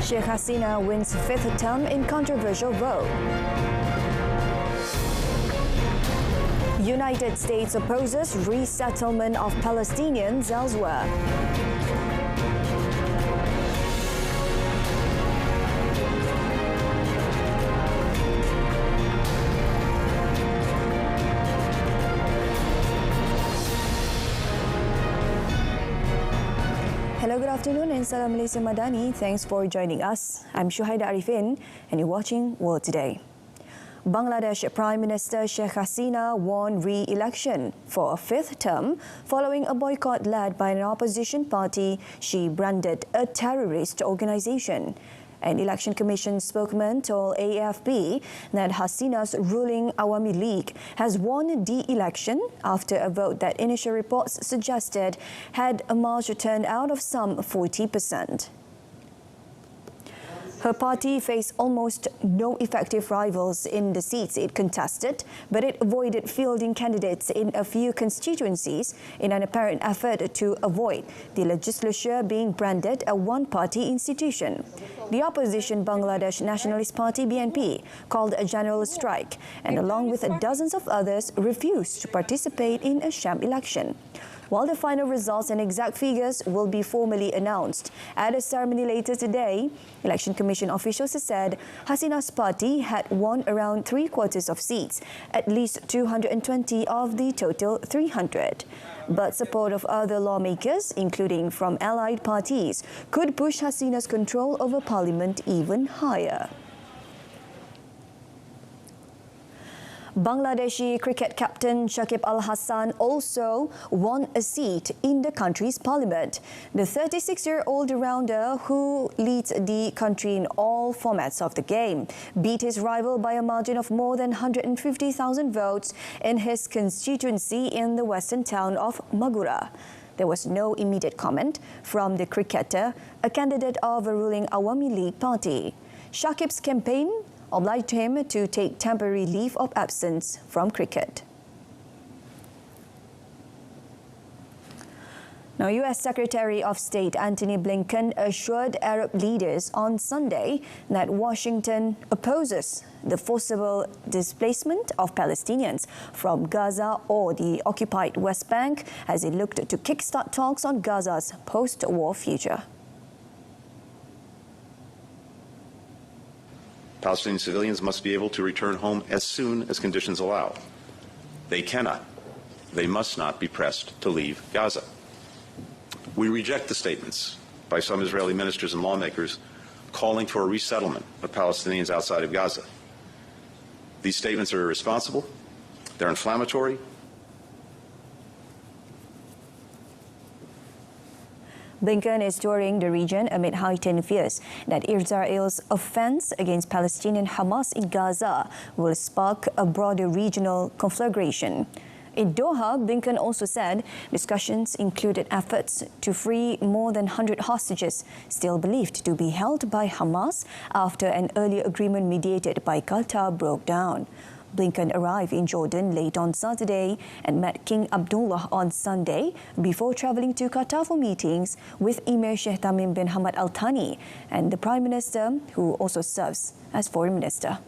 Sheikh Hasina wins fifth term in controversial vote. United States opposes resettlement of Palestinians elsewhere. Hello, good afternoon and Salam Malaysia Madani. Thanks for joining us. I'm Shuhaida Arifin and you're watching World Today. Bangladesh Prime Minister Sheikh Hasina won re-election for a fifth term following a boycott led by an opposition party she branded a terrorist organization. An election commission spokesman told AFP that Hasina's ruling Awami League has won the election after a vote that initial reports suggested had a marginal turnout of some 40%. Her party faced almost no effective rivals in the seats it contested, but it avoided fielding candidates in a few constituencies in an apparent effort to avoid the legislature being branded a one-party institution. The opposition Bangladesh Nationalist Party BNP called a general strike and along with dozens of others refused to participate in a sham election. While the final results and exact figures will be formally announced at a ceremony later today, Election Commission officials said Hasina's party had won around three-quarters of seats, at least 220 of the total 300. But support of other lawmakers, including from allied parties, could push Hasina's control over parliament even higher. Bangladeshi cricket captain Shakib Al Hasan also won a seat in the country's parliament. The 36-year-old rounder, who leads the country in all formats of the game, beat his rival by a margin of more than 150,000 votes in his constituency in the western town of Magura. There was no immediate comment from the cricketer, a candidate of a ruling Awami League party. Shakib's campaign obliged him to take temporary leave of absence from cricket. Now, U.S. Secretary of State Antony Blinken assured Arab leaders on Sunday that Washington opposes the forcible displacement of Palestinians from Gaza or the occupied West Bank as it looked to kickstart talks on Gaza's post-war future. Palestinian civilians must be able to return home as soon as conditions allow. They cannot, they must not be pressed to leave Gaza. We reject the statements by some Israeli ministers and lawmakers calling for a resettlement of Palestinians outside of Gaza. These statements are irresponsible, they're inflammatory. Blinken is touring the region amid heightened fears that Israel's offense against Palestinian Hamas in Gaza will spark a broader regional conflagration. In Doha, Blinken also said discussions included efforts to free more than 100 hostages still believed to be held by Hamas after an earlier agreement mediated by Qatar broke down. Blinken arrived in Jordan late on Saturday and met King Abdullah on Sunday before travelling to Qatar for meetings with Emir Sheikh Tamim bin Hamad Al Thani and the Prime Minister, who also serves as Foreign Minister.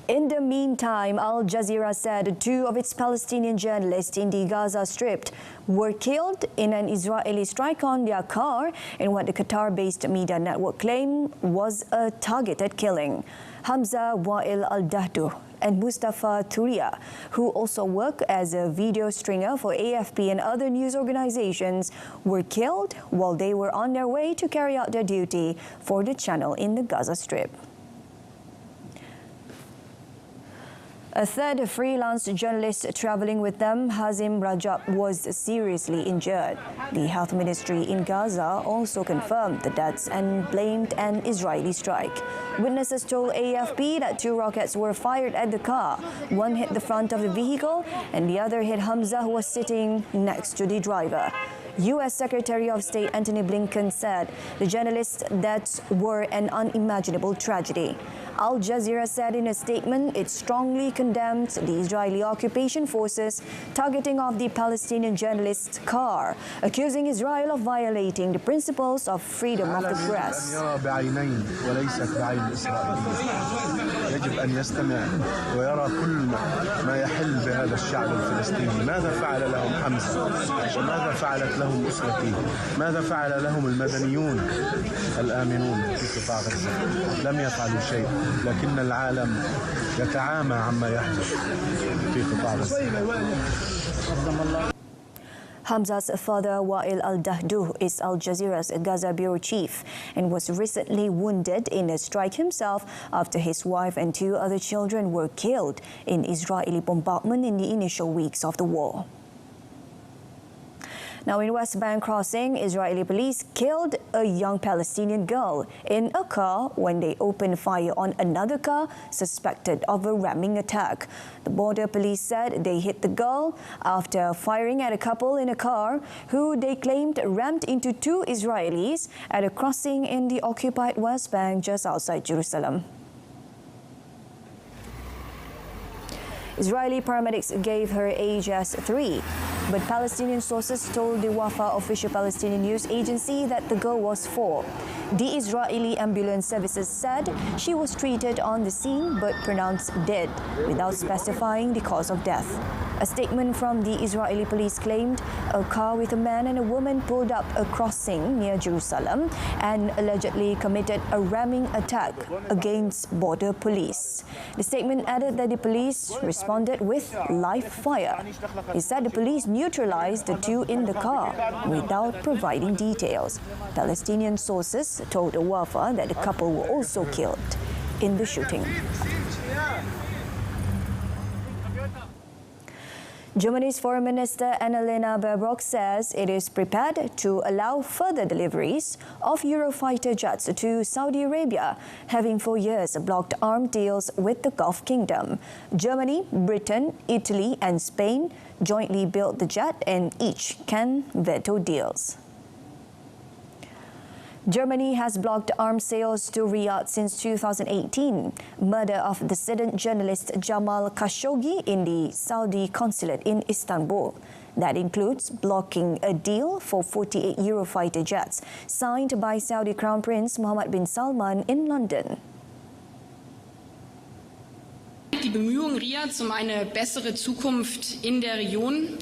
In the meantime, Al Jazeera said two of its Palestinian journalists in the Gaza Strip were killed in an Israeli strike on their car in what the Qatar-based media network claimed was a targeted killing. Hamza Wael Al-Dahdu and Mustafa Turia, who also work as a video stringer for AFP and other news organizations, were killed while they were on their way to carry out their duty for the channel in the Gaza Strip. A third freelance journalist travelling with them, Hazim Rajab, was seriously injured. The health ministry in Gaza also confirmed the deaths and blamed an Israeli strike. Witnesses told AFP that two rockets were fired at the car. One hit the front of the vehicle and the other hit Hamza, who was sitting next to the driver. U.S. Secretary of State Antony Blinken said the journalists' deaths were an unimaginable tragedy. Al Jazeera said in a statement it strongly condemned the Israeli occupation forces targeting of the Palestinian journalist's car, accusing Israel of violating the principles of freedom of the press. يجب أن يستمع ويرى كل ما يحل بهذا الشعب الفلسطيني. ماذا فعل لهم حمزة؟ وماذا فعلت لهم أسرتي؟ ماذا فعل لهم المدنيون الآمنون في قطاع غزة؟ لم يفعلوا شيء، لكن العالم يتعامى عما يحدث في قطاع غزة. Hamza's father, Wael al-Dahduh, is Al Jazeera's Gaza bureau chief and was recently wounded in a strike himself after his wife and 2 other children were killed in Israeli bombardment in the initial weeks of the war. Now, in West Bank crossing, Israeli police killed a young Palestinian girl in a car when they opened fire on another car suspected of a ramming attack. The border police said they hit the girl after firing at a couple in a car who they claimed rammed into 2 Israelis at a crossing in the occupied West Bank just outside Jerusalem. Israeli paramedics gave her age as 3, but Palestinian sources told the Wafa official Palestinian news agency that the girl was 4. The Israeli ambulance services said she was treated on the scene but pronounced dead without specifying the cause of death. A statement from the Israeli police claimed a car with a man and a woman pulled up a crossing near Jerusalem and allegedly committed a ramming attack against border police. The statement added that the police responded with live fire. It said the police neutralized the 2 in the car without providing details. Palestinian sources told the Wafa that the couple were also killed in the shooting. Germany's Foreign Minister Annalena Baerbock says it is prepared to allow further deliveries of Eurofighter jets to Saudi Arabia, having for years blocked armed deals with the Gulf Kingdom. Germany, Britain, Italy and Spain jointly built the jet and each can veto deals. Germany has blocked arms sales to Riyadh since 2018. Murder of dissident journalist Jamal Khashoggi in the Saudi consulate in Istanbul. That includes blocking a deal for 48 Eurofighter jets signed by Saudi Crown Prince Mohammed bin Salman in London. Die Bemühungen Riyads eine bessere Zukunft in der Region.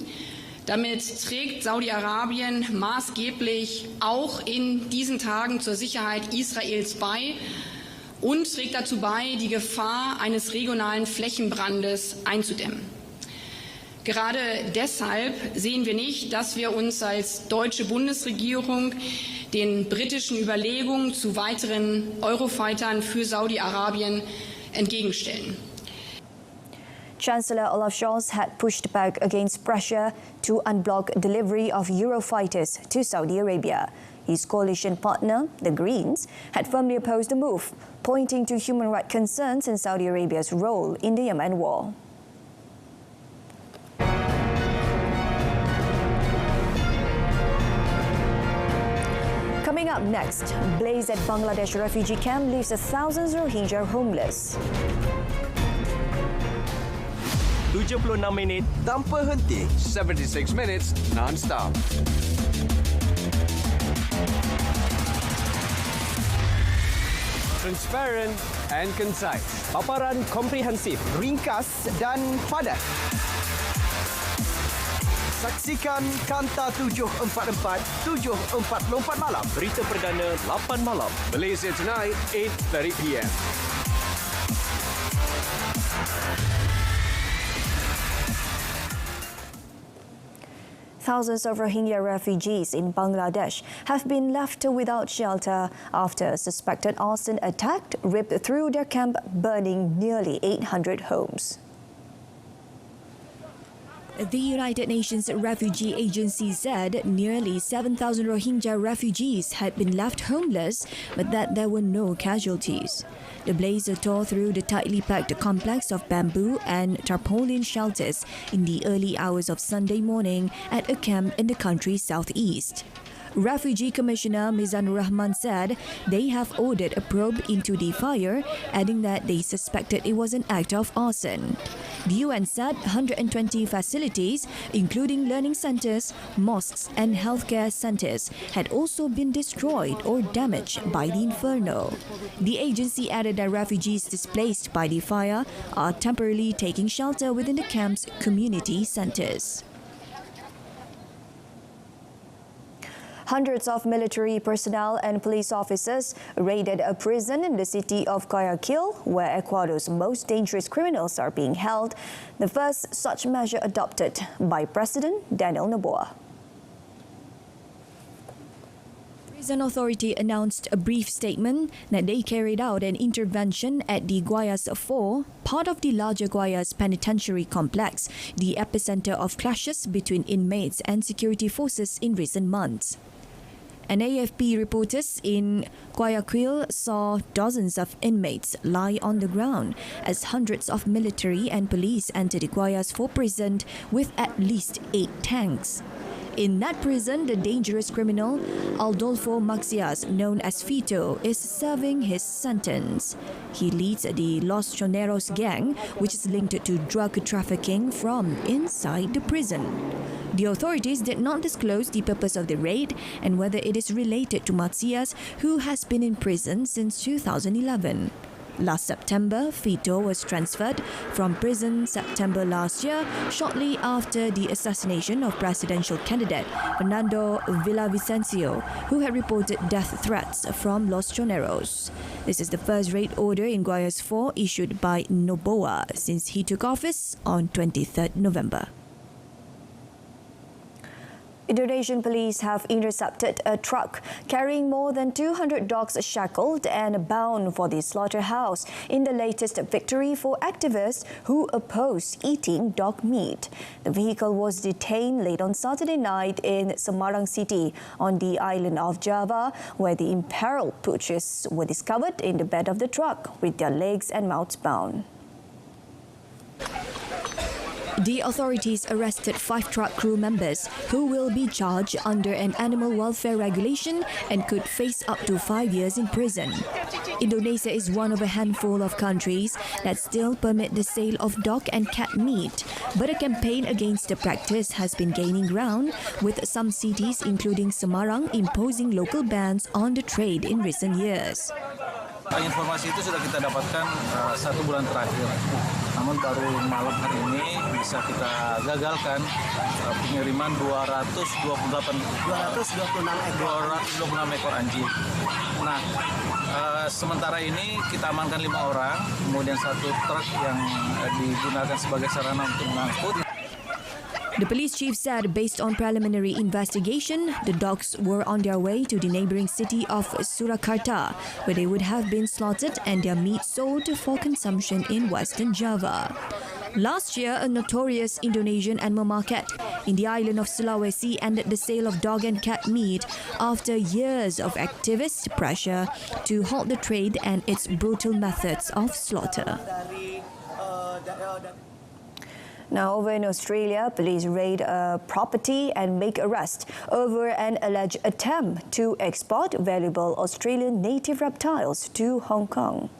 Damit trägt Saudi-Arabien maßgeblich auch in diesen Tagen zur Sicherheit Israels bei und trägt dazu bei, die Gefahr eines regionalen Flächenbrandes einzudämmen. Gerade deshalb sehen wir nicht, dass wir uns als deutsche Bundesregierung den britischen Überlegungen zu weiteren Eurofightern für Saudi-Arabien entgegenstellen. Chancellor Olaf Scholz had pushed back against pressure to unblock delivery of Eurofighters to Saudi Arabia. His coalition partner, the Greens, had firmly opposed the move, pointing to human rights concerns and Saudi Arabia's role in the Yemen war. Coming up next, blaze at Bangladesh refugee camp leaves thousands Rohingya homeless. 76 minit tanpa henti. 76 minutes non-stop. Transparent and concise. Paparan komprehensif, ringkas dan padat. Saksikan Kanta 744, 7.44 malam. Berita perdana 8 malam. Malaysia tonight, 8:30 p.m. Thousands of Rohingya refugees in Bangladesh have been left without shelter after a suspected arson attack ripped through their camp, burning nearly 800 homes. The United Nations Refugee Agency said nearly 7,000 Rohingya refugees had been left homeless, but that there were no casualties. The blaze tore through the tightly packed complex of bamboo and tarpaulin shelters in the early hours of Sunday morning at a camp in the country's southeast. Refugee Commissioner Mizanur Rahman said they have ordered a probe into the fire, adding that they suspected it was an act of arson. The UN said 120 facilities, including learning centres, mosques and healthcare centres, had also been destroyed or damaged by the inferno. The agency added that refugees displaced by the fire are temporarily taking shelter within the camp's community centres. Hundreds of military personnel and police officers raided a prison in the city of Guayaquil, where Ecuador's most dangerous criminals are being held, the first such measure adopted by President Daniel Noboa. Prison Authority announced a brief statement that they carried out an intervention at the Guayas 4, part of the larger Guayas Penitentiary Complex, the epicenter of clashes between inmates and security forces in recent months. An AFP reporters in Guayaquil saw dozens of inmates lie on the ground as hundreds of military and police entered the Guayas 4 prison with at least 8 tanks. In that prison, the dangerous criminal Adolfo Maxias, known as Fito, is serving his sentence. He leads the Los Choneros gang, which is linked to drug trafficking from inside the prison. The authorities did not disclose the purpose of the raid and whether it is related to Maxias, who has been in prison since 2011. Last September, Fito was transferred from prison September last year, shortly after the assassination of presidential candidate Fernando Villavicencio, who had reported death threats from Los Choneros. This is the first raid order in Guayas 4 issued by Noboa since he took office on 23rd November. Indonesian police have intercepted a truck carrying more than 200 dogs shackled and bound for the slaughterhouse in the latest victory for activists who oppose eating dog meat. The vehicle was detained late on Saturday night in Semarang City on the island of Java, where the imperiled poachers were discovered in the bed of the truck with their legs and mouths bound. The authorities arrested 5 truck crew members who will be charged under an animal welfare regulation and could face up to 5 years in prison. Indonesia is one of a handful of countries that still permit the sale of dog and cat meat, but a campaign against the practice has been gaining ground, with some cities including Semarang imposing local bans on the trade in recent years. Informasi itu sudah kita dapatkan 1 bulan terakhir. Namun baru malam hari ini bisa kita gagalkan pengiriman 226 ekor anjing. Nah, sementara ini kita amankan 5 orang, kemudian 1 truk yang digunakan sebagai sarana untuk mengangkut. The police chief said based on preliminary investigation, the dogs were on their way to the neighbouring city of Surakarta, where they would have been slaughtered and their meat sold for consumption in Western Java. Last year, a notorious Indonesian animal market in the island of Sulawesi ended the sale of dog and cat meat after years of activist pressure to halt the trade and its brutal methods of slaughter. Now, over in Australia, police raid a property and make arrest over an alleged attempt to export valuable Australian native reptiles to Hong Kong.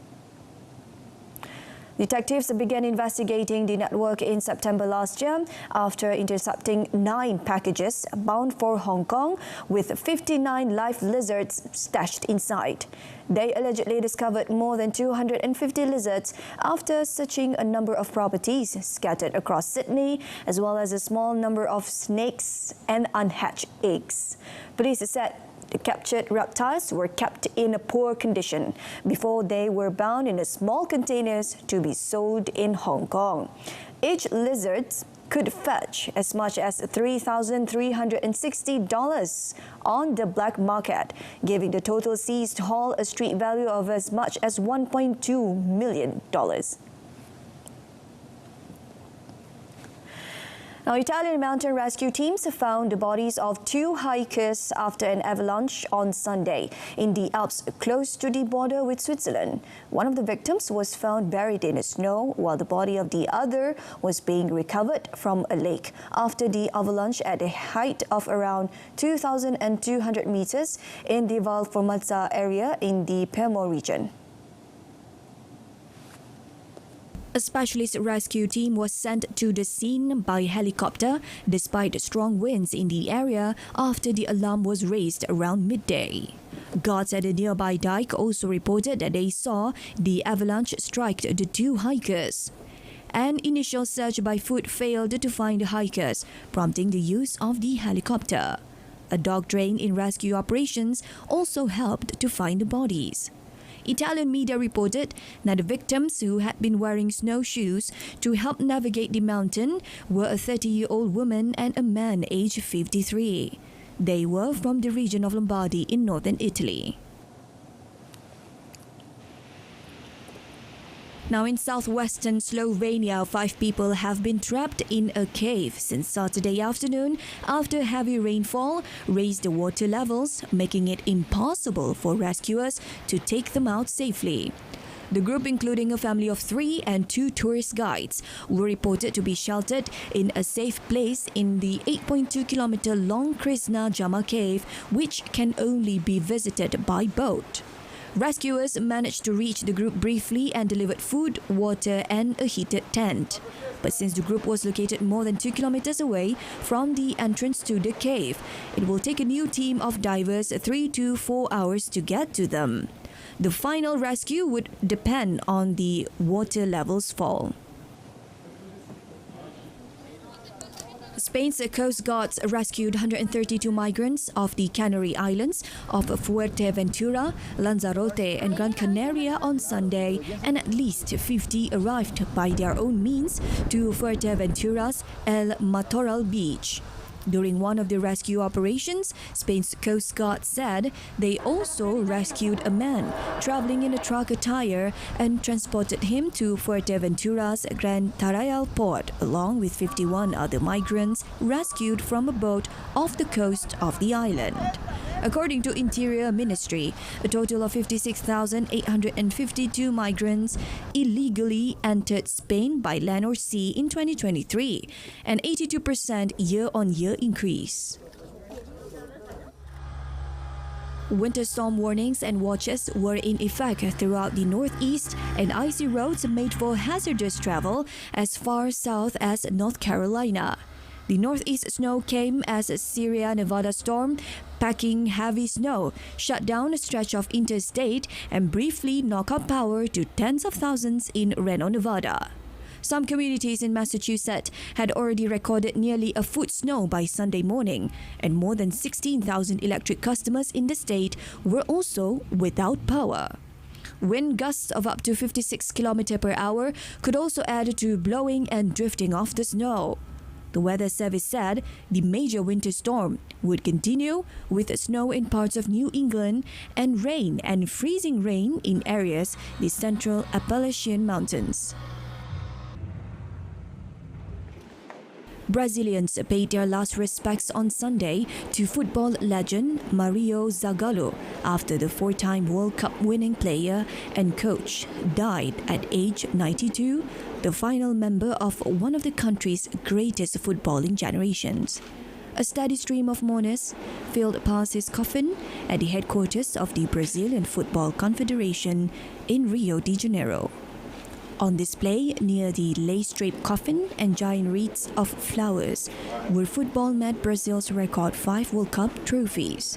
Detectives began investigating the network in September last year after intercepting 9 packages bound for Hong Kong with 59 live lizards stashed inside. They allegedly discovered more than 250 lizards after searching a number of properties scattered across Sydney, as well as a small number of snakes and unhatched eggs. Police said the captured reptiles were kept in a poor condition before they were bound in small containers to be sold in Hong Kong. Each lizard could fetch as much as $3,360 on the black market, giving the total seized haul a street value of as much as $1.2 million. Now, Italian mountain rescue teams found the bodies of 2 hikers after an avalanche on Sunday in the Alps close to the border with Switzerland. One of the victims was found buried in the snow, while the body of the other was being recovered from a lake after the avalanche at a height of around 2,200 meters in the Val Formazza area in the Piedmont region. A specialist rescue team was sent to the scene by helicopter despite strong winds in the area after the alarm was raised around midday. Guards at a nearby dike also reported that they saw the avalanche strike the 2 hikers. An initial search by foot failed to find the hikers, prompting the use of the helicopter. A dog trained in rescue operations also helped to find the bodies. Italian media reported that the victims, who had been wearing snowshoes to help navigate the mountain, were a 30-year-old woman and a man aged 53. They were from the region of Lombardy in northern Italy. Now, in southwestern Slovenia, 5 people have been trapped in a cave since Saturday afternoon after heavy rainfall raised the water levels, making it impossible for rescuers to take them out safely. The group, including a family of 3 and 2 tourist guides, were reported to be sheltered in a safe place in the 8.2-kilometer long Krisna Jama cave, which can only be visited by boat. Rescuers managed to reach the group briefly and delivered food, water and a heated tent. But since the group was located more than 2 kilometers away from the entrance to the cave, it will take a new team of divers 3 to 4 hours to get to them. The final rescue would depend on the water levels fall. Spain's Coast Guards rescued 132 migrants off the Canary Islands of Fuerteventura, Lanzarote and Gran Canaria on Sunday, and at least 50 arrived by their own means to Fuerteventura's El Matoral beach. During one of the rescue operations, Spain's Coast Guard said they also rescued a man traveling in a truck attire and transported him to Fuerteventura's Gran Tarajal port, along with 51 other migrants rescued from a boat off the coast of the island. According to Interior Ministry, a total of 56,852 migrants illegally entered Spain by land or sea in 2023, an 82% year-on-year increase. Winter storm warnings and watches were in effect throughout the northeast, and icy roads made for hazardous travel as far south as North Carolina. The northeast snow came as a Sierra Nevada storm, packing heavy snow, shut down a stretch of interstate and briefly knocked out power to tens of thousands in Reno, Nevada. Some communities in Massachusetts had already recorded nearly a foot snow by Sunday morning, and more than 16,000 electric customers in the state were also without power. Wind gusts of up to 56 km per hour could also add to blowing and drifting off the snow. The Weather Service said the major winter storm would continue with snow in parts of New England and rain and freezing rain in areas the central Appalachian Mountains. Brazilians paid their last respects on Sunday to football legend Mario Zagallo after the 4-time World Cup winning player and coach died at age 92, the final member of one of the country's greatest footballing generations. A steady stream of mourners filed past his coffin at the headquarters of the Brazilian Football Confederation in Rio de Janeiro. On display near the lace-draped coffin and giant wreaths of flowers were football mad Brazil's record 5 World Cup trophies.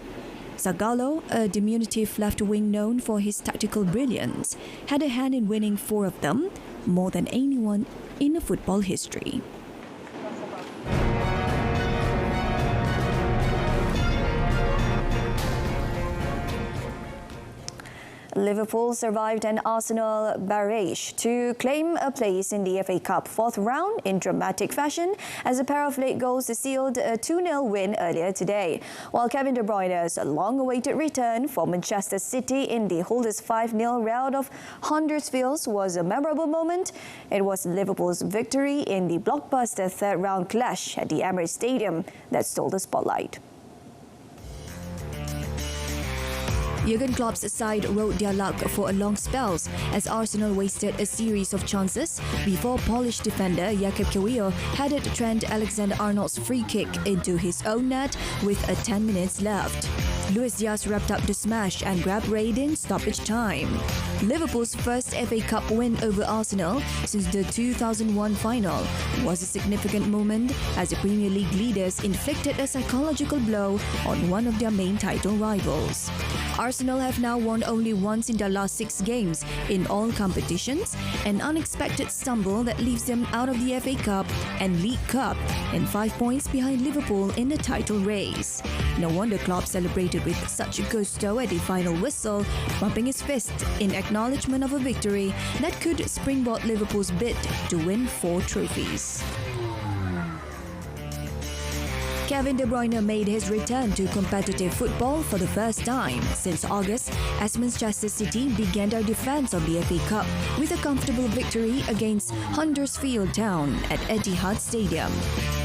Zagallo, a diminutive left wing known for his tactical brilliance, had a hand in winning 4 of them, more than anyone in football history. Liverpool survived an Arsenal barrage to claim a place in the FA Cup fourth round in dramatic fashion as a pair of late goals sealed a 2-0 win earlier today. While Kevin De Bruyne's long-awaited return for Manchester City in the holders' 5-0 rout of Huddersfield was a memorable moment. It was Liverpool's victory in the blockbuster third-round clash at the Emirates Stadium that stole the spotlight. Jurgen Klopp's side rode their luck for a long spell as Arsenal wasted a series of chances before Polish defender Jakub Kiwior headed Trent Alexander-Arnold's free kick into his own net with 10 minutes left. Luis Diaz wrapped up the smash and grabbed Raid in stoppage time. Liverpool's first FA Cup win over Arsenal since the 2001 final was a significant moment as the Premier League leaders inflicted a psychological blow on one of their main title rivals. Arsenal have now won only once in their last 6 games in all competitions, an unexpected stumble that leaves them out of the FA Cup and League Cup and 5 points behind Liverpool in the title race. No wonder Klopp celebrated with such gusto at the final whistle, bumping his fist in acknowledgement of a victory that could springboard Liverpool's bid to win 4 trophies. Kevin De Bruyne made his return to competitive football for the first time since August as Manchester City began their defence of the FA Cup with a comfortable victory against Huddersfield Town at Etihad Stadium.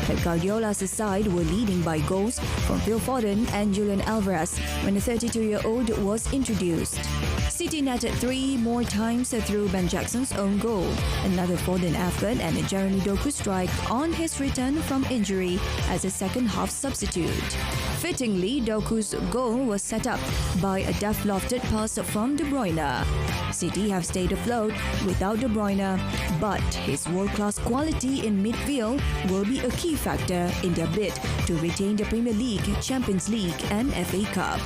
Pep Guardiola's side were leading by goals from Phil Foden and Julian Alvarez when the 32-year-old was introduced. City netted 3 more times through Ben Jackson's own goal, another Foden effort and a Jeremy Doku strike on his return from injury as a second-half substitute. Fittingly, Doku's goal was set up by a deft-lofted pass from De Bruyne. City have stayed afloat without De Bruyne, but his world-class quality in midfield will be a key factor in their bid to retain the Premier League, Champions League and FA Cup.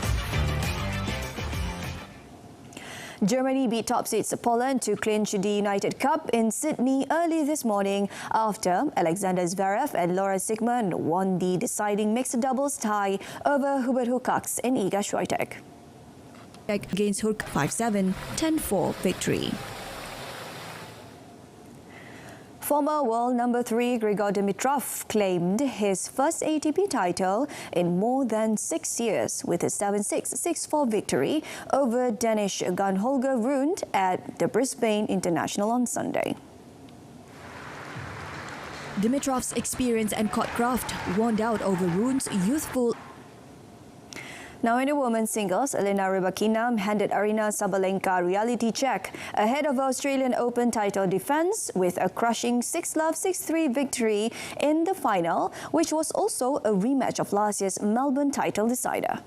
Germany beat top seeds Poland to clinch the United Cup in Sydney early this morning after Alexander Zverev and Laura Siegemund won the deciding mixed doubles tie over Hubert Hurkacz and Iga Swiatek. Against Hurk 5-7, 10-4 victory. Former world number 3 Grigor Dimitrov claimed his first ATP title in more than 6 years with a 7-6, 6-4 victory over Danish Gunn-Holger Rune at the Brisbane International on Sunday. Dimitrov's experience and court craft won out over Rune's youthful. Now in the women's singles, Elena Rybakina handed Aryna Sabalenka reality check ahead of Australian Open title defence with a crushing 6-love, 6-3 victory in the final, which was also a rematch of last year's Melbourne title decider.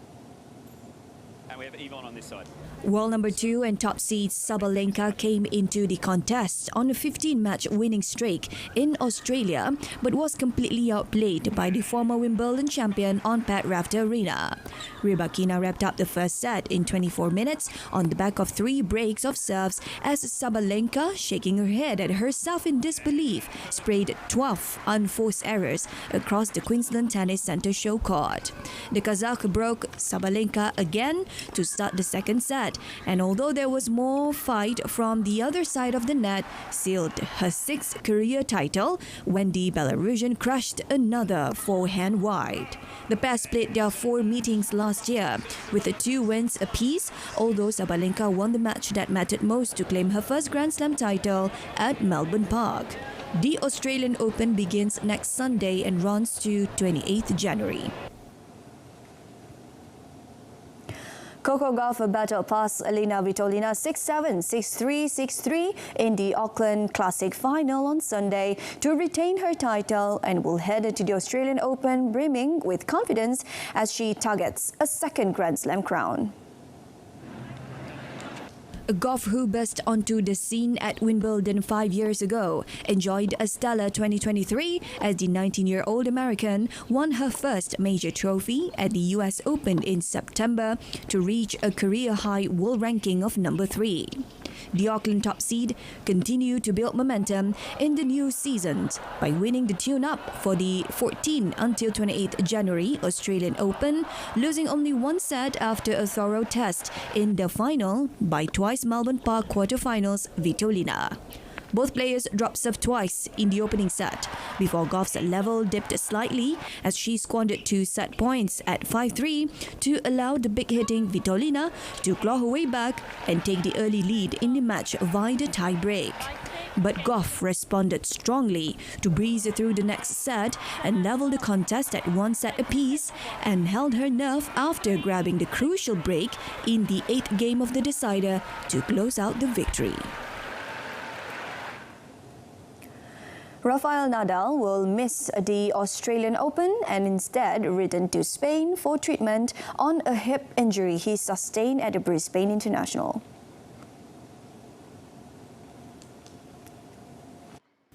And we have Yvonne on this side. World number 2 and top seed Sabalenka came into the contest on a 15-match winning streak in Australia, but was completely outplayed by the former Wimbledon champion on Pat Rafter Arena. Rybakina wrapped up the first set in 24 minutes on the back of 3 breaks of serves as Sabalenka, shaking her head at herself in disbelief, sprayed 12 unforced errors across the Queensland Tennis Centre show court. The Kazakh broke Sabalenka again to start the second set, and although there was more fight from the other side of the net, sealed her 6th career title when the Belarusian crushed another forehand wide. The pair split their 4 meetings last year with 2 wins apiece, although Sabalenka won the match that mattered most to claim her first Grand Slam title at Melbourne Park. The Australian Open begins next Sunday and runs to 28th January. Coco Gauff battled past Elena Svitolina 6-7, 6-3, 6-3 in the Auckland Classic final on Sunday to retain her title and will head to the Australian Open brimming with confidence as she targets a second Grand Slam crown. Gauff, who burst onto the scene at Wimbledon 5 years ago, enjoyed a stellar 2023 as the 19-year-old American won her first major trophy at the US Open in September to reach a career-high world ranking of number 3. The Auckland top seed continued to build momentum in the new season by winning the tune-up for the 14 until 28th January Australian Open, losing only one set after a thorough test in the final by twice Melbourne Park quarterfinals Vitolina. Both players dropped serve twice in the opening set before Goff's level dipped slightly as she squandered 2 set points at 5-3 to allow the big-hitting Vitolina to claw her way back and take the early lead in the match via the tie-break. But Goff responded strongly to breeze through the next set and leveled the contest at 1 set apiece and held her nerve after grabbing the crucial break in the 8th game of the decider to close out the victory. Rafael Nadal will miss the Australian Open and instead return to Spain for treatment on a hip injury he sustained at the Brisbane International.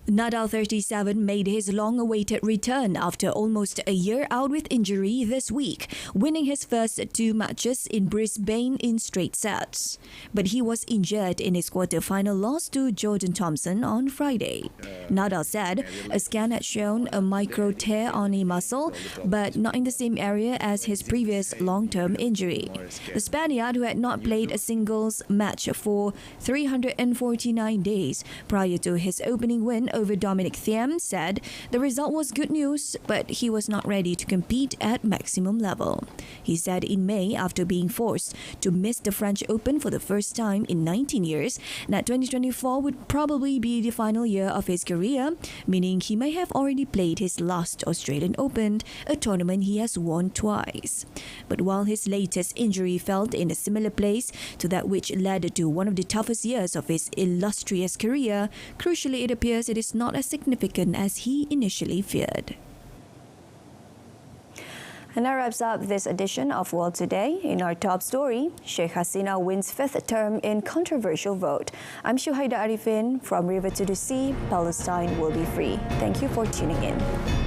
Nadal, 37, made his long-awaited return after almost a year out with injury this week, winning his first 2 matches in Brisbane in straight sets. But he was injured in his quarter-final loss to Jordan Thompson on Friday. Nadal said a scan had shown a micro tear on a muscle, but not in the same area as his previous long-term injury. The Spaniard, who had not played a singles match for 349 days prior to his opening win over Dominic Thiem, said the result was good news, but he was not ready to compete at maximum level. He said in May, after being forced to miss the French Open for the first time in 19 years, that 2024 would probably be the final year of his career, meaning he may have already played his last Australian Open, a tournament he has won twice. But while his latest injury felt in a similar place to that which led to one of the toughest years of his illustrious career, crucially it appears it is not as significant as he initially feared. And that wraps up this edition of World Today. In our top story, Sheikh Hasina wins 5th term in controversial vote. I'm Shuhaida Arifin. From river to the sea, Palestine will be free. Thank you for tuning in.